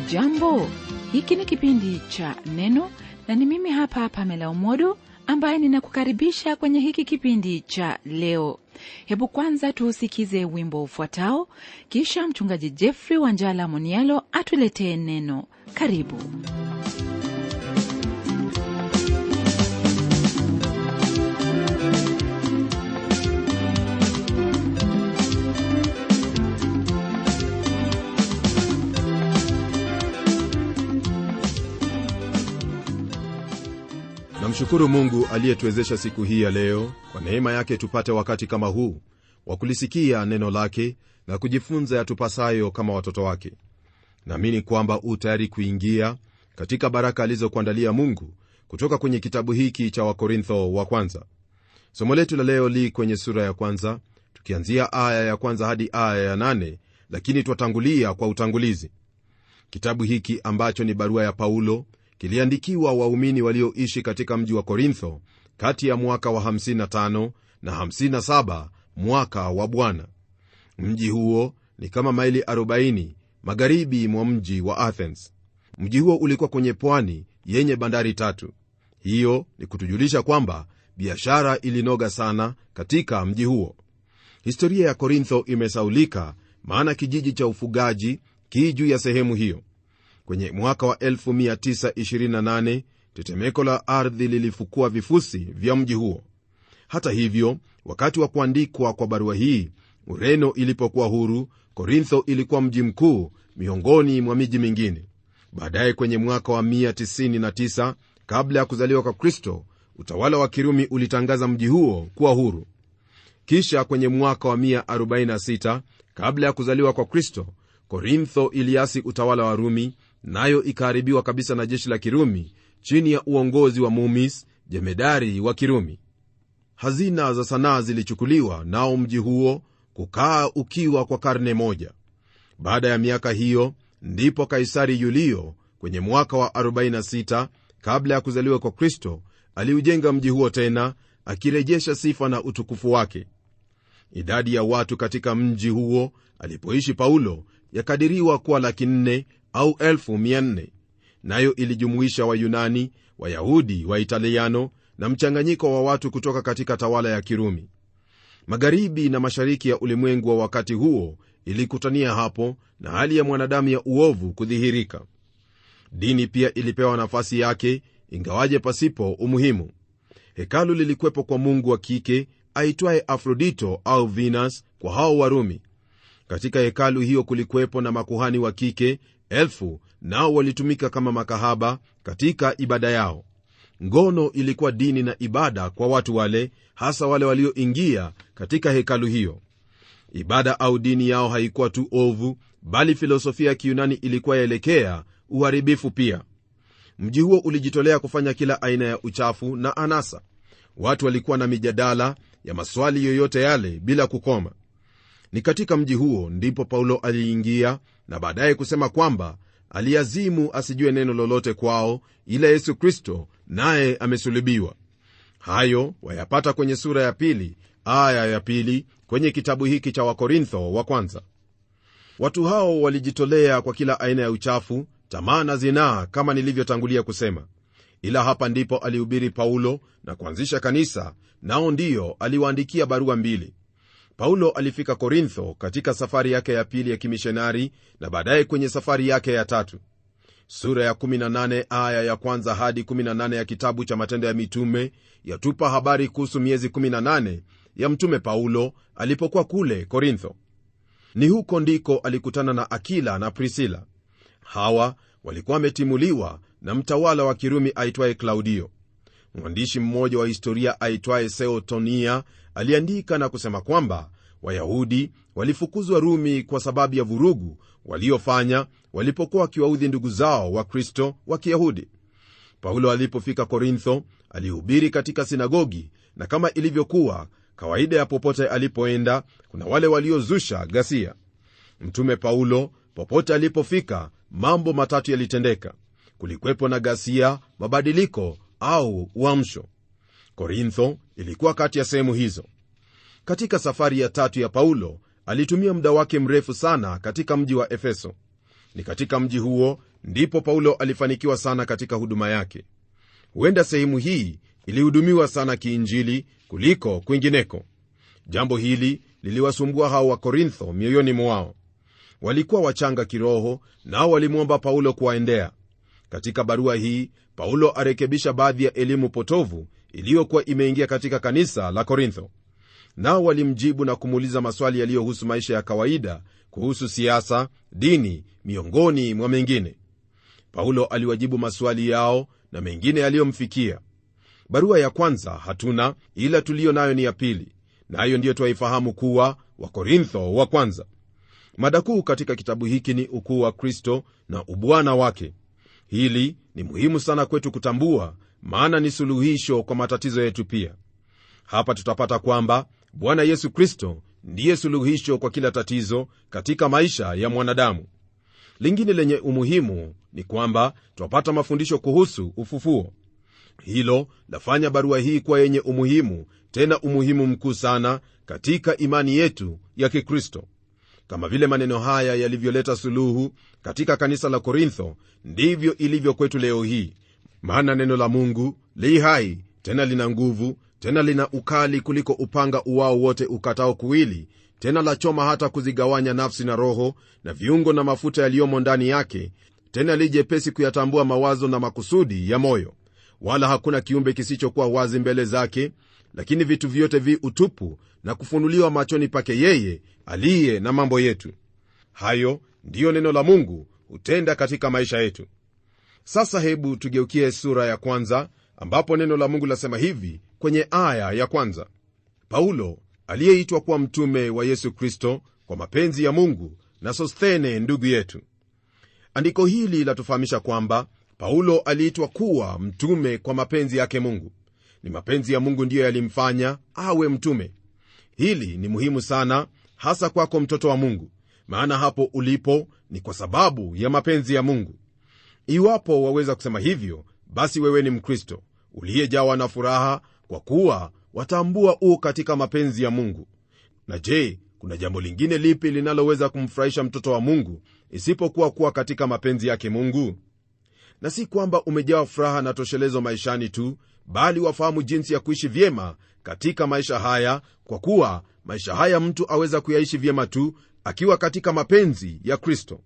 Hujambo, hiki ni kipindi cha Neno na ni mimi hapa Pamela Omodo ambaye ninakukaribisha kwenye hiki kipindi cha leo. Hebu kwanza tuusikize wimbo ufuatao, kisha mchungaji Jeffrey Wanjala Monialo atuletee neno. Karibu. Namshukuru Mungu aliyetuwezesha siku hii ya leo, kwa neema yake tupate wakati kama huu wa kulisikia neno lake na kujifunza yatupasayo kama watoto wake. Naamini kwamba tayari kuingia katika baraka alizokuandalia Mungu kutoka kwenye kitabu hiki cha Wakorintho wa kwanza. Somo letu la leo li kwenye sura ya kwanza, tukianzia aya ya kwanza hadi aya ya 8, lakini twatangulia kwa utangulizi. Kitabu hiki ambacho ni barua ya Paulo kiliandikiwa waumini walioishi katika mji wa Korintho kati ya mwaka wa 55 na 57 mwaka wa Bwana. Mji huo ni kama maili 40 magharibi mwa mji wa Athens. Mji huo ulikuwa kwenye pwani yenye bandari tatu. Hiyo ni kutujulisha kwamba biashara ilinoga sana katika mji huo. Historia ya Korintho imesaulika, maana kijiji cha ufugaji ki juu ya sehemu hiyo. Kwenye mwaka wa 1928 tetemeko la ardhi lilifukua vifusi vya mji huo. Hata hivyo, wakati wa kuandikwa kwa barua hii, Ureno ilipokuwa huru, Korintho ilikuwa mji mkuu miongoni mwa miji mingine. Baadaye kwenye mwaka wa 199 kabla ya kuzaliwa kwa Kristo, utawala wa Kirumi ulitangaza mji huo kuwa huru. Kisha kwenye mwaka wa 146 kabla ya kuzaliwa kwa Kristo, Korintho iliasi utawala wa Rumi, nayo ikaharibiwa kabisa na jeshi la Kirumi chini ya uongozi wa Mumis, jemedari wa Kirumi. Hazina za sanaa zilichukuliwa, nao mji huo kukaa ukiwa kwa karne moja. Baada ya miaka hiyo ndipo Kaisari Yulio kwenye mwaka wa 46 kabla ya kuzaliwa kwa Kristo aliujenga mji huo tena, akirejesha sifa na utukufu wake. Idadi ya watu katika mji huo alipoishi Paulo yakadiriwa kuwa 400,000 au 1,400, nayo ilijumuisha Wayunani, Wayahudi, Waitaliano na mchanganyiko wa watu kutoka katika tawala ya Kirumi. Magharibi na mashariki ya ulimwengu wa wakati huo ilikutania hapo, na hali ya mwanadamu ya uovu kudhihirika. Dini pia ilipewa nafasi yake, ingawaje pasipo umuhimu. Hekalu lilikuwepo kwa mungu wa kike aitwaye Afrodito au Venus kwa hao Warumi. Katika hekalu hiyo kulikuwepo na makuhani wa kike 1000, nao walitumika kama makahaba katika ibada yao. Ngono ilikuwa dini na ibada kwa watu wale, hasa wale walioingia katika hekalu hiyo. Ibada au dini yao haikuwa tu ovu, bali filosofia ya Kiyunani ilikuwa yaelekea uharibifu pia. Mji huo ulijitolea kufanya kila aina ya uchafu na anasa. Watu walikuwa na mijadala ya maswali yoyote yale bila kukoma. Ni katika mji huo ndipo Paulo aliingia, na baadaye kusema kwamba aliazimu asijue neno lolote kwao ila Yesu Kristo, naye amesulubiwa. Hayo wayapata kwenye sura ya 2 aya ya 2 kwenye kitabu hiki cha Wakorintho wa kwanza. Watu hao walijitolea kwa kila aina ya uchafu, tamaa na zinaa, kama nilivyotangulia kusema. Ila hapa ndipo alihubiri Paulo na kuanzisha kanisa, nao ndio aliwaandikia barua 2. Paulo alifika Korintho katika safari yake ya pili ya kimishonari, na baadaye kwenye safari yake ya 3. Sura ya 18 aya ya kwanza hadi 18 ya kitabu cha Matendo ya Mitume yatupa habari kuhusu miezi 18 ya mtume Paulo alipokuwa kule Korintho. Ni huko ndiko alikutana na Akila na Prisila. Hawa walikuwa wametimuliwa na mtawala wa Kirumi aitwaye Klaudio. Mwandishi mmoja wa historia aitwaye Seotonia aliandika na kusema kwamba Wayahudi walifukuzwa Rumi kwa sababu ya vurugu waliofanya walipokuwa wakiwaudhi ndugu zao wa Kristo wa Kiyahudi. Paulo alipofika Korintho alihubiri katika sinagogi, na kama ilivyokuwa kawaida ya popote alipoenda, kuna wale waliozusha ghasia. Mtume Paulo popote alipofika, mambo matatu yalitendeka. Kulikuwepo na ghasia, mabadiliko au uamsho. Korintho ilikuwa kati ya sehemu hizo. Katika safari ya 3 ya Paulo alitumia muda wake mrefu sana katika mji wa Efeso. Ni katika mji huo ndipo Paulo alifanikiwa sana katika huduma yake. Huenda sehemu hii ilihudumiwa sana kiinjili kuliko kwingineko. Jambo hili liliwasumbua hao wa Korintho mioyoni mwao. Walikuwa wachanga kiroho, nao walimwomba Paulo kuwaendea. Katika barua hii Paulo arekebisha baadhi ya elimu potovu iliyokuwa imeingia katika kanisa la Korintho. Nao walimjibu na kumuuliza maswali yaliyohusu maisha ya kawaida, kuhusu siasa, dini, miongoni mwa mengine. Paulo aliwajibu maswali yao na mengine yaliyomfikia. Barua ya kwanza hatuna, ila tuliyo nayo ni ya pili, nayo ndiyo twaifahamu kuwa Wakorintho wa kwanza. Mada kuu katika kitabu hiki ni ukuu wa Kristo na ubwana wake. Hili ni muhimu sana kwetu kutambua, maana ni suluhisho kwa matatizo yetu pia. Hapa tutapata kwamba Bwana Yesu Kristo ndiye suluhisho kwa kila tatizo katika maisha ya mwanadamu. Lingine lenye umuhimu ni kwamba twapata mafundisho kuhusu ufufuo. Hilo lafanya barua hii kuwa yenye umuhimu, tena umuhimu mkuu sana katika imani yetu ya Kikristo. Kama vile maneno haya yalivyoleta suluhu katika kanisa la Korintho, ndivyo ilivyo kwetu leo hii. Maana neno la Mungu li hai, tena lina nguvu, tena lina ukali kuliko upanga uwao wote ukatao kuwili, tena la choma hata kuzigawanya nafsi na roho na viungo na mafuta yaliyomo ndani yake, tena li jepesi kuyatambua mawazo na makusudi ya moyo. Wala hakuna kiumbe kisichokuwa wazi mbele zake, lakini vitu vyote vi utupu na kufunuliwa machoni pake yeye aliye na mambo yetu. Hayo ndiyo neno la Mungu hutenda katika maisha yetu. Sasa hebu tugeukie sura ya kwanza, ambapo neno la Mungu lasema hivi kwenye aya ya kwanza: Paulo aliyeitwa kuwa mtume wa Yesu Kristo kwa mapenzi ya Mungu, na Sosthene ndugu yetu. Andiko hili latufahamisha kwamba Paulo aliitwa kuwa mtume kwa mapenzi yake Mungu. Ni mapenzi ya Mungu ndiyo yalimfanya awe mtume. Hili ni muhimu sana, hasa kwako mtoto wa Mungu, maana hapo ulipo ni kwa sababu ya mapenzi ya Mungu. Iwapo waweza kusema hivyo, basi wewe ni Mkristo uliyejawa na furaha, kwa kuwa watambua katika mapenzi ya Mungu. Na je, kuna jambo lingine lipi linaloweza kumfurahisha mtoto wa Mungu isipokuwa kuwa katika mapenzi yake Mungu? Na si kwamba umejawa furaha na toshelezo maishani tu, bali wafahamu jinsi ya kuishi vyema katika maisha haya, kwa kuwa maisha haya mtu aweza kuyaishi vyema tu akiwa katika mapenzi ya Kristo.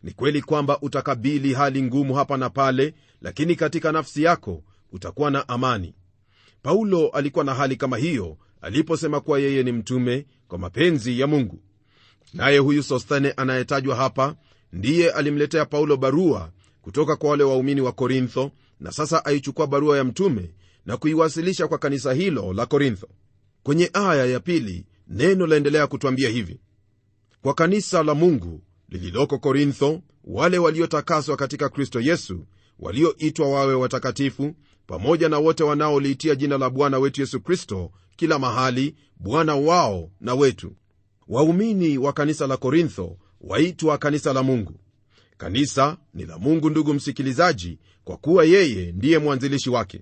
Ni kweli kwamba utakabili hali ngumu hapa na pale, lakini katika nafsi yako utakuwa na amani. Paulo alikuwa na hali kama hiyo aliposema kuwa yeye ni mtume kwa mapenzi ya Mungu. Naye huyu Sosthene anayetajwa hapa ndiye alimletea Paulo barua kutoka kwa wale waumini wa Korintho, na sasa aichukua barua ya mtume na kuiwasilisha kwa kanisa hilo la Korintho. Kwenye aya ya pili neno laendelea kutuambia hivi: kwa kanisa la Mungu lililoko Korintho, wale waliotakaswa katika Kristo Yesu, walioitwa wawe watakatifu, pamoja na wote wanaoliitia jina la Bwana wetu Yesu Kristo kila mahali, Bwana wao na wetu. Waumini wa kanisa la Korintho waitwa kanisa la Mungu. Kanisa ni la Mungu, ndugu msikilizaji, kwa kuwa yeye ndiye mwanzilishi wake.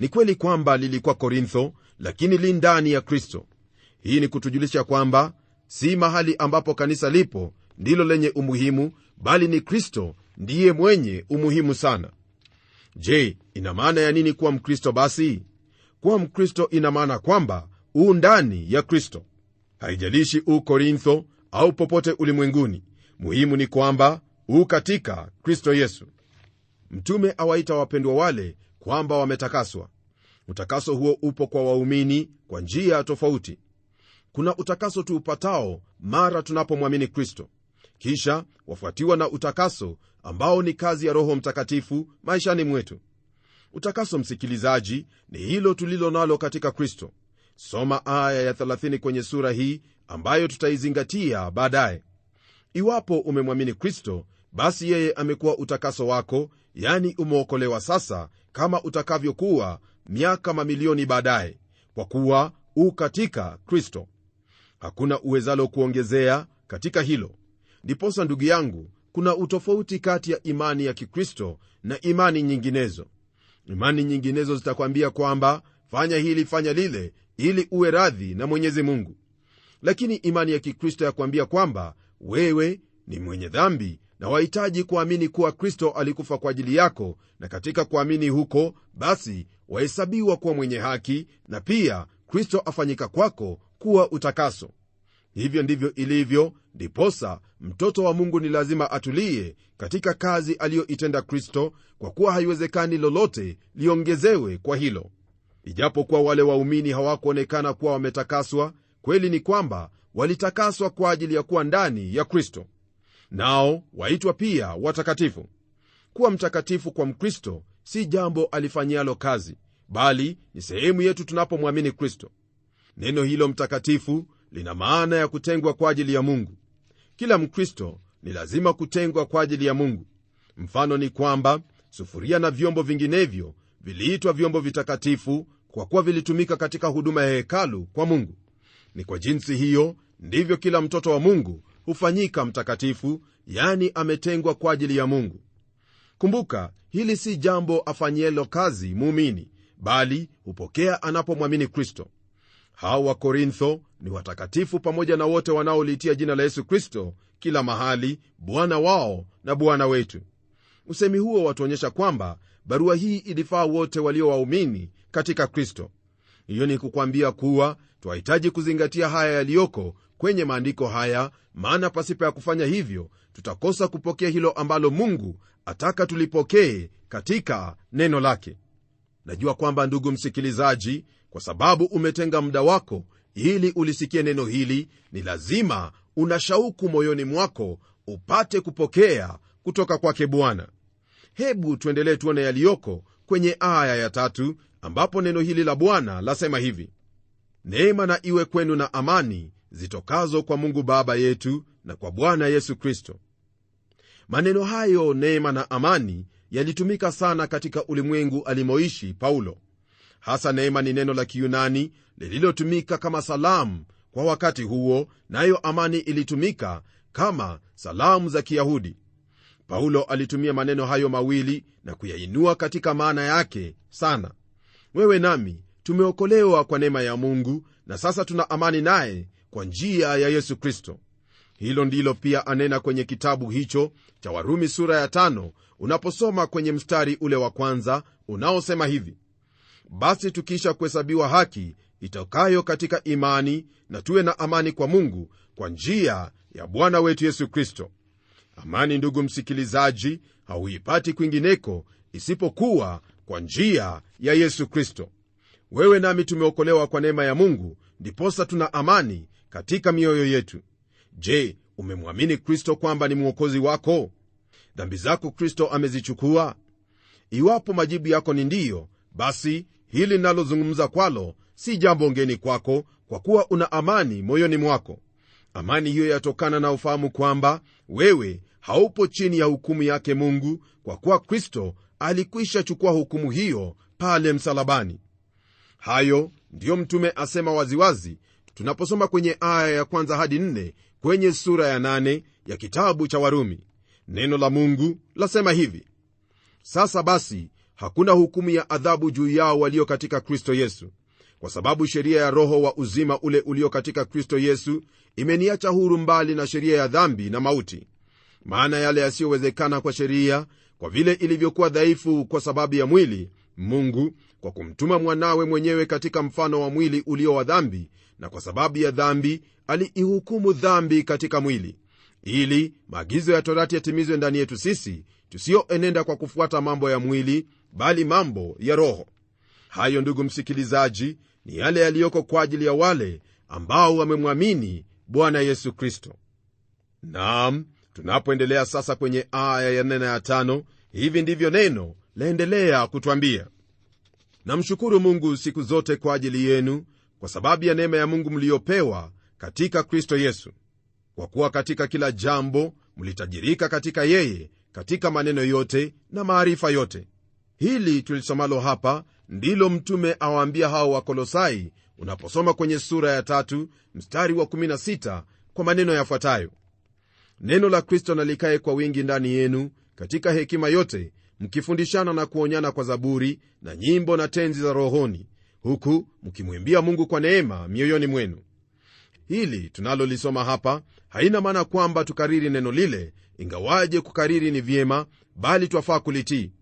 Ni kweli kwamba lilikuwa Korintho, lakini li ndani ya Kristo. Hii ni kutujulisha kwamba si mahali ambapo kanisa lipo ndilo lenye umuhimu, bali ni Kristo ndiye mwenye umuhimu sana. Je, ina maana ya nini kuwa Mkristo basi? Kuwa Mkristo ina maana kwamba ndani ya Kristo. Haijalishi Korintho au popote ulimwenguni, muhimu ni kwamba katika Kristo Yesu. Mtume awaita wapendwa wale kwamba wametakaswa. Utakaso huo upo kwa waumini kwa njia tofauti. Kuna utakaso tuupatao mara tunapomwamini Kristo, kisha wafuatiwa na utakaso ambao ni kazi ya Roho Mtakatifu maishani mwetu. Utakaso, msikilizaji, ni hilo tulilo nalo katika Kristo. Soma aya ya 30 kwenye sura hii ambayo tutaizingatia baadaye. Iwapo umemwamini Kristo, basi yeye amekuwa utakaso wako, yani umeokolewa sasa, kama utakavyokuwa miaka mamilioni baadaye, kwa kuwa katika Kristo. Hakuna uwezalo kuongezea katika hilo. Ndiposa ndugu yangu, kuna utofauti kati ya imani ya Kikristo na imani nyinginezo. Imani nyinginezo zitakwambia kwamba fanya hili, fanya lile, ili uwe radhi na Mwenyezi Mungu. Lakini imani ya Kikristo yakwambia kwamba wewe ni mwenye dhambi na wahitaji kuamini kuwa Kristo alikufa kwa ajili yako, na katika kuamini huko basi wahesabiwa kuwa mwenye haki, na pia Kristo afanyika kwako kuwa utakaso. Hivyo ndivyo ilivyo, ndiposa mtoto wa Mungu ni lazima atulie katika kazi aliyoitenda Kristo, kwa kuwa haiwezekani lolote liongezewe kwa hilo. Ijapokuwa wale waumini hawakuonekana kuwa wametakaswa, kweli ni kwamba walitakaswa kwa ajili ya kuwa ndani ya Kristo, nao waitwa pia watakatifu. Kuwa mtakatifu kwa Mkristo si jambo alifanyialo kazi, bali ni sehemu yetu tunapomwamini Kristo. Neno hilo mtakatifu lina maana ya kutengwa kwa ajili ya Mungu. Kila Mkristo ni lazima kutengwa kwa ajili ya Mungu. Mfano ni kwamba sufuria na vyombo vinginevyo viliitwa vyombo vitakatifu kwa kuwa vilitumika katika huduma ya hekalu kwa Mungu. Ni kwa jinsi hiyo ndivyo kila mtoto wa Mungu hufanyika mtakatifu, yani ametengwa kwa ajili ya Mungu. Kumbuka, hili si jambo afanyielo kazi muumini, bali hupokea anapomwamini Kristo. Hao wa Korintho ni watakatifu pamoja na wote wanaoliitia jina la Yesu Kristo kila mahali, Bwana wao na Bwana wetu. Usemi huo watuonyesha kwamba barua hii ilifaa wote walio waumini katika Kristo. Hiyo ni kukwambia kuwa twahitaji kuzingatia haya yaliyoko kwenye maandiko haya, maana pasipo ya kufanya hivyo tutakosa kupokea hilo ambalo Mungu ataka tulipokee katika neno lake. Najua kwamba ndugu msikilizaji, kwa sababu umetenga muda wako ili ulisikie neno hili, ni lazima una shauku moyoni mwako upate kupokea kutoka kwake Bwana. Hebu tuendelee tuone yaliyoko kwenye aya ya 3, ambapo neno hili la Bwana lasema hivi: neema na iwe kwenu na amani zitokazo kwa Mungu Baba yetu na kwa Bwana Yesu Kristo. Maneno hayo neema na amani yalitumika sana katika ulimwengu alimoishi Paulo. Hasa neema ni neno la Kiyunani lililotumika kama salamu kwa wakati huo, nayo amani ilitumika kama salamu za Kiyahudi. Paulo alitumia maneno hayo mawili na kuyainua katika maana yake sana. Wewe nami tumeokolewa kwa neema ya Mungu, na sasa tuna amani naye kwa njia ya Yesu Kristo. Hilo ndilo pia anena kwenye kitabu hicho cha Warumi sura ya 5, unaposoma kwenye mstari ule wa kwanza unaosema hivi: basi tukisha kuhesabiwa haki itokayo katika imani, na tuwe na amani kwa Mungu kwa njia ya Bwana wetu Yesu Kristo. Amani, ndugu msikilizaji, hauipati kwingineko isipokuwa kwa njia ya Yesu Kristo. Wewe nami tumeokolewa kwa neema ya Mungu, ndiposa tuna amani katika mioyo yetu. Je, umemwamini Kristo kwamba ni mwokozi wako? Dhambi zako Kristo amezichukua? Iwapo majibu yako ni ndiyo, basi hili ninalozungumza kwalo si jambo ngeni kwako, kwa kuwa una amani moyoni mwako. Amani hiyo yatokana na ufahamu kwamba wewe haupo chini ya hukumu yake Mungu, kwa kuwa Kristo alikwisha chukua hukumu hiyo pale msalabani. Hayo ndiyo mtume asema waziwazi tunaposoma kwenye aya ya 1 hadi 4 kwenye sura ya 8 ya kitabu cha Warumi. Neno la Mungu lasema hivi: sasa basi hakuna hukumu ya adhabu juu yao walio katika Kristo Yesu, kwa sababu sheria ya roho wa uzima ule ulio katika Kristo Yesu imeniacha huru mbali na sheria ya dhambi na mauti. Maana yale yasiyowezekana kwa sheria, kwa vile ilivyokuwa dhaifu kwa sababu ya mwili, Mungu kwa kumtuma mwanawe mwenyewe katika mfano wa mwili ulio wa dhambi, na kwa sababu ya dhambi aliihukumu dhambi katika mwili, ili maagizo ya torati yatimizwe ndani yetu sisi tusioenenda kwa kufuata mambo ya mwili, bali mambo ya roho. Hayo, ndugu msikilizaji, ni yale yaliyoko kwa ajili ya wale ambao wamemwamini Bwana Yesu Kristo. Naam, tunapoendelea sasa kwenye aya ya 4 na 5, hivi ndivyo neno laendelea kutwambia: namshukuru Mungu siku zote kwa ajili yenu, kwa sababu ya neema ya Mungu mliopewa katika Kristo Yesu, kwa kuwa katika kila jambo mlitajirika katika yeye, katika maneno yote na maarifa yote. Hili tulisomalo hapa ndilo mtume awaambia hao wa Kolosai, unaposoma kwenye sura ya 3 mstari wa 16 kwa maneno yafuatayo: neno la Kristo na likae kwa wingi ndani yenu katika hekima yote, mkifundishana na kuonyana kwa zaburi na nyimbo na tenzi za rohoni, huku mkimwimbia Mungu kwa neema mioyoni mwenu. Hili tunalolisoma hapa haina maana kwamba tukariri neno lile ingawaje kukariri ni vyema, bali twafaa kulitii.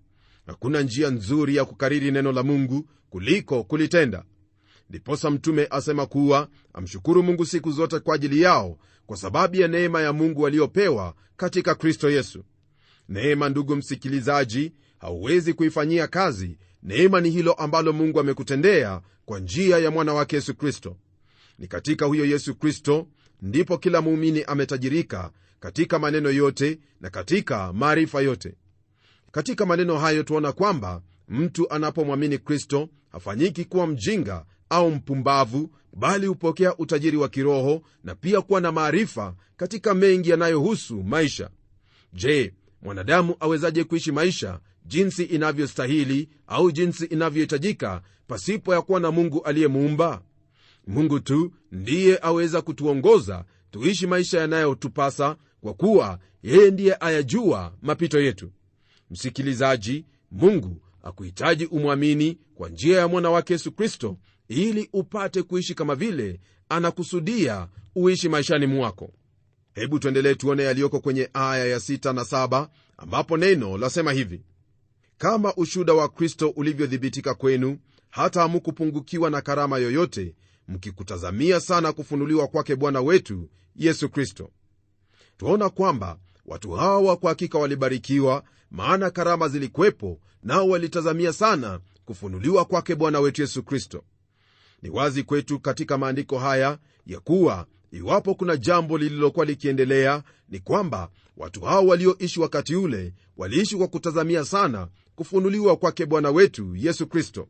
Hakuna njia nzuri ya kukariri neno la Mungu kuliko kulitenda. Ndiposa mtume asema kuwa amshukuru Mungu siku zote kwa ajili yao, kwa sababu ya neema ya Mungu waliopewa katika Kristo Yesu. Neema, ndugu msikilizaji, hauwezi kuifanyia kazi. Neema ni hilo ambalo Mungu amekutendea kwa njia ya mwana wake Yesu Kristo. Ni katika huyo Yesu Kristo ndipo kila muumini ametajirika katika maneno yote na katika maarifa yote. Katika maneno hayo tuona kwamba mtu anapomwamini Kristo hafanyiki kuwa mjinga au mpumbavu, bali hupokea utajiri wa kiroho na pia kuwa na maarifa katika mengi yanayohusu maisha. Je, mwanadamu awezaje kuishi maisha jinsi inavyostahili au jinsi inavyohitajika pasipo ya kuwa na Mungu aliyemuumba? Mungu tu ndiye aweza kutuongoza tuishi maisha yanayotupasa, kwa kuwa yeye ndiye ayajua mapito yetu. Msikilizaji, Mungu akuhitaji umwamini kwa njia ya mwana wake Yesu Kristo, ili upate kuishi kama vile anakusudia uishi maishani mwako. Hebu tuendelee tuone yaliyoko kwenye aya ya 6 na 7, ambapo neno lasema hivi: kama ushuhuda wa Kristo ulivyodhibitika kwenu, hata hamukupungukiwa na karama yoyote, mkikutazamia sana kufunuliwa kwake Bwana wetu Yesu Kristo. Tuona kwamba watu hawa kwa hakika walibarikiwa, maana karama zilikuwepo, nao walitazamia sana kufunuliwa kwake Bwana wetu Yesu Kristo. Ni wazi kwetu katika maandiko haya ya kuwa iwapo kuna jambo lililokuwa likiendelea, ni kwamba watu hao walioishi wakati ule waliishi kwa kutazamia sana kufunuliwa kwake Bwana wetu Yesu Kristo.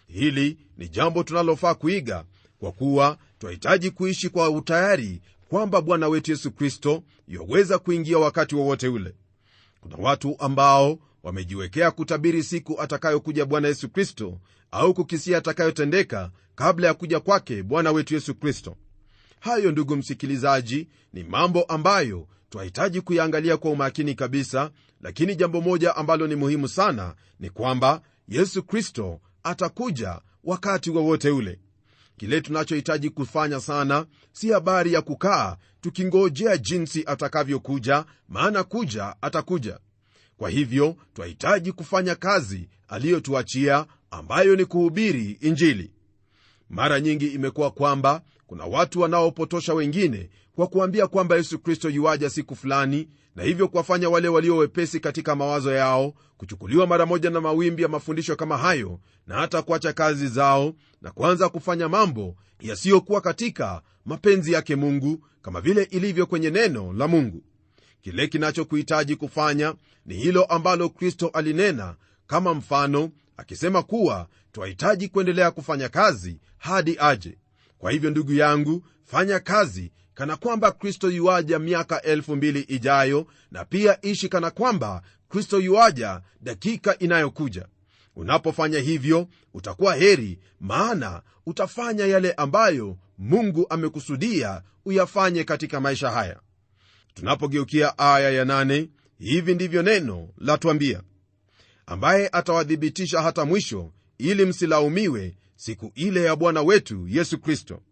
Hili ni jambo tunalofaa kuiga, kwa kuwa twahitaji kuishi kwa utayari kwamba Bwana wetu Yesu Kristo yaweza kuingia wakati wowote ule. Kuna watu ambao wamejiwekea kutabiri siku atakayokuja Bwana Yesu Kristo, au kukisia atakayotendeka kabla ya kuja kwake Bwana wetu Yesu Kristo. Hayo, ndugu msikilizaji, ni mambo ambayo twahitaji kuyaangalia kwa umakini kabisa, lakini jambo moja ambalo ni muhimu sana ni kwamba Yesu Kristo atakuja wakati wowote ule. Kile tunachohitaji kufanya sana si habari ya kukaa tukingojea jinsi atakavyokuja, maana kuja atakuja. Kwa hivyo twahitaji kufanya kazi aliyotuachia, ambayo ni kuhubiri Injili. Mara nyingi imekuwa kwamba kuna watu wanaopotosha wengine kwa kuambia kwamba Yesu Kristo yuaja siku fulani, na hivyo kuwafanya wale walio wepesi katika mawazo yao kuchukuliwa mara moja na mawimbi ya mafundisho kama hayo, na hata kuacha kazi zao na kuanza kufanya mambo yasiyokuwa katika mapenzi yake Mungu, kama vile ilivyo kwenye neno la Mungu. Kile kinachokuhitaji kufanya ni hilo ambalo Kristo alinena kama mfano, akisema kuwa twahitaji kuendelea kufanya kazi hadi aje. Kwa hivyo ndugu yangu, fanya kazi kana kwamba Kristo yuaja miaka 2000 ijayo, na pia ishi kana kwamba Kristo yuaja dakika inayokuja. Unapofanya hivyo utakuwa heri, maana utafanya yale ambayo Mungu amekusudia uyafanye katika maisha haya. Tunapogeukia aya ya 8, hivi ndivyo neno latuambia: ambaye atawadhibitisha hata mwisho, ili msilaumiwe siku ile ya Bwana wetu Yesu Kristo.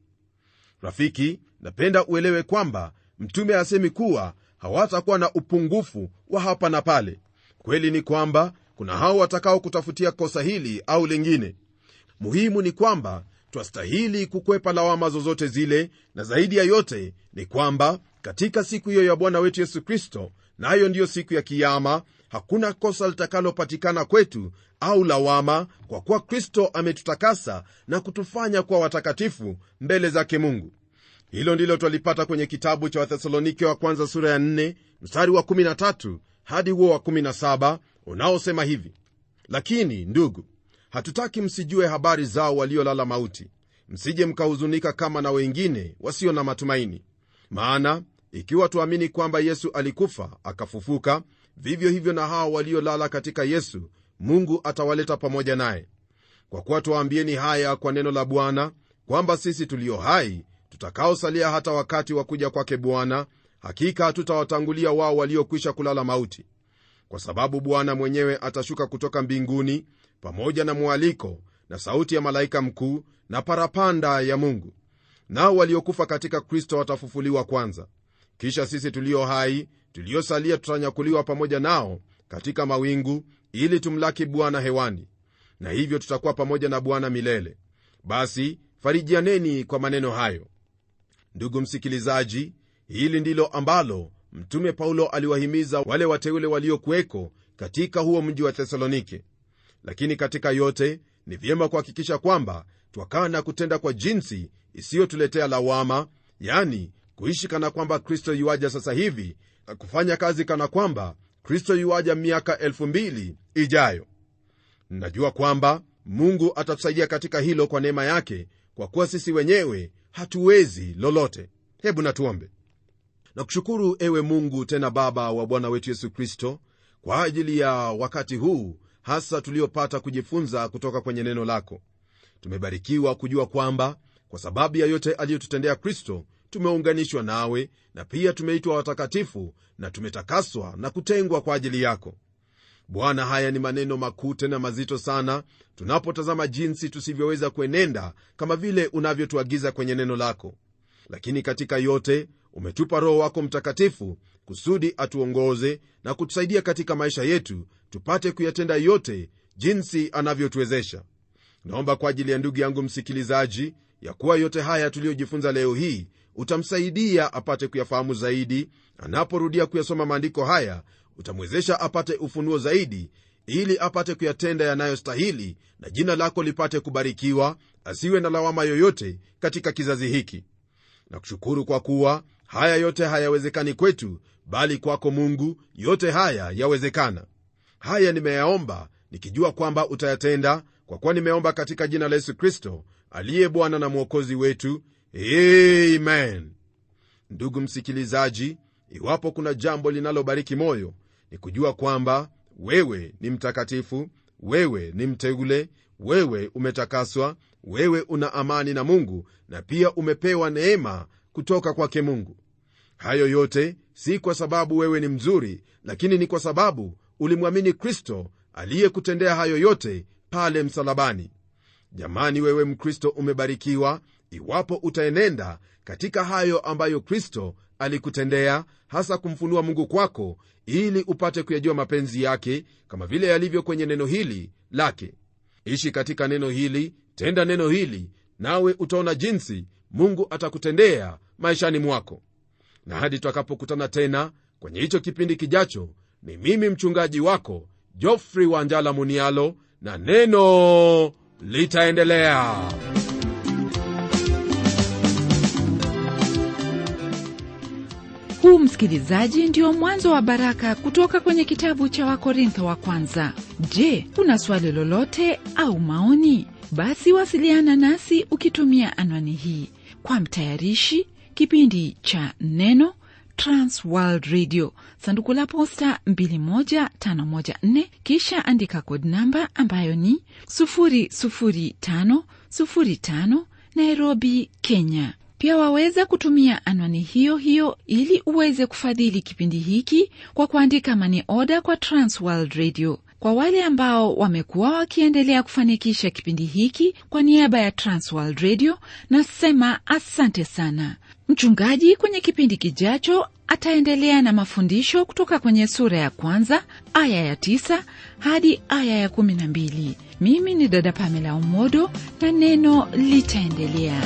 Rafiki, napenda uelewe kwamba mtume asemi kuwa hawatakuwa na upungufu wa hapa na pale. Kweli ni kwamba kuna hao watakao kutafutia kosa hili au lingine. Muhimu ni kwamba twastahili kukwepa lawama zozote zile, na zaidi ya yote ni kwamba katika siku hiyo ya Bwana wetu Yesu Kristo, nayo ndiyo siku ya Kiyama, hakuna kosa litakalopatikana kwetu au lawama, kwa kuwa Kristo ametutakasa na kutufanya kuwa watakatifu mbele zake Mungu. Hilo ndilo twalipata kwenye kitabu cha Wathesalonike wa kwanza sura ya 4 mstari wa 13 hadi huo wa 17, unaosema hivi: lakini ndugu, hatutaki msijue habari zao waliolala mauti, msije mkahuzunika kama na wengine wasio na matumaini. Maana ikiwa tuamini kwamba Yesu alikufa akafufuka, vivyo hivyo na hao waliolala katika Yesu Mungu atawaleta pamoja naye. Kwa kuwa tuwaambieni haya kwa neno la Bwana, kwamba sisi tulio hai tutakaosalia hata wakati wa kuja kwake Bwana, hakika hatutawatangulia wao waliokwisha kulala mauti. Kwa sababu Bwana mwenyewe atashuka kutoka mbinguni pamoja na mwaliko na sauti ya malaika mkuu na parapanda ya Mungu, nao waliokufa katika Kristo watafufuliwa kwanza. Kisha sisi tulio hai tuliosalia tutanyakuliwa pamoja nao katika mawingu ili tumlaki Bwana hewani, na hivyo tutakuwa pamoja na Bwana milele. Basi farijianeni kwa maneno hayo. Ndugu msikilizaji, hili ndilo ambalo mtume Paulo aliwahimiza wale wateule waliokuweko katika huo mji wa Thesalonike. Lakini katika yote ni vyema kuhakikisha kwamba twakaa na kutenda kwa jinsi isiyotuletea lawama, yani kuishi kana kwamba Kristo yuaja sasa hivi na kufanya kazi kana kwamba Kristo yuaja miaka 2000 ijayo. Najua kwamba Mungu atatusaidia katika hilo kwa neema yake, kwa kuwa sisi wenyewe hatuwezi lolote. Hebu natuombe. Na kushukuru ewe Mungu tena Baba wa Bwana wetu Yesu Kristo kwa ajili ya wakati huu hasa tuliopata kujifunza kutoka kwenye neno lako. Tumebarikiwa kujua kwamba kwa sababu ya yote aliyotutendea Kristo tumeunganishwa nawe, na pia tumeitwa watakatifu na tumetakaswa na kutengwa kwa ajili yako. Bwana, haya ni maneno makuu tena mazito sana tunapotazama jinsi tusivyoweza kuenenda kama vile unavyotuagiza kwenye neno lako. Lakini katika yote umetupa Roho wako Mtakatifu kusudi atuongoze na kutusaidia katika maisha yetu tupate kuyatenda yote jinsi anavyotuwezesha. Naomba kwa ajili ya ndugu yangu msikilizaji ya kuwa yote haya tuliyojifunza leo hii utamsaidia apate kuyafahamu zaidi. Anaporudia kuyasoma maandiko haya utamwezesha apate ufunuo zaidi, ili apate kuyatenda yanayostahili na jina lako lipate kubarikiwa, asiwe na lawama yoyote katika kizazi hiki. Na kushukuru kwa kuwa haya yote hayawezekani kwetu, bali kwako Mungu yote haya yawezekana. Haya nimeyaomba nikijua kwamba utayatenda, kwa kuwa nimeomba katika jina la Yesu Kristo aliye Bwana na Mwokozi wetu. Amen. Ndugu msikilizaji, iwapo kuna jambo linalobariki moyo ni kujua kwamba wewe ni mtakatifu, wewe ni mteule, wewe umetakaswa, wewe una amani na Mungu, na pia umepewa neema kutoka kwake Mungu. Hayo yote si kwa sababu wewe ni mzuri, lakini ni kwa sababu ulimwamini Kristo aliyekutendea hayo yote pale msalabani. Jamani, wewe Mkristo umebarikiwa iwapo utaenenda katika hayo ambayo Kristo alikutendea, hasa kumfunua Mungu kwako ili upate kuyajua mapenzi yake kama vile yalivyo kwenye neno hili lake. Ishi katika neno hili, tenda neno hili, nawe utaona jinsi Mungu atakutendea maishani mwako. Na hadi tutakapokutana tena kwenye hicho kipindi kijacho, ni mimi mchungaji wako Geoffrey Wanjala Munialo, na neno litaendelea. Huu msikilizaji ndio mwanzo wa baraka kutoka kwenye kitabu cha Wakorintho wa kwanza. Je, una swali lolote au maoni? Basi wasiliana nasi ukitumia anwani hii. Kwa mtayarishi kipindi cha Neno, Trans World Radio, sanduku la posta 21514, kisha andika code namba ambayo ni 00505, Nairobi, Kenya. Pia waweza kutumia anwani hiyo hiyo ili uweze kufadhili kipindi hiki kwa kuandika money order kwa Trans World Radio. Kwa wale ambao wamekuwa wakiendelea kufanikisha kipindi hiki kwa niaba ya Trans World Radio, nasema asante sana. Mchungaji kwenye kipindi kijacho ataendelea na mafundisho kutoka kwenye sura ya 1 aya ya 9 hadi aya ya 12. Mimi ni dada Pamela Umodo, na neno litaendelea.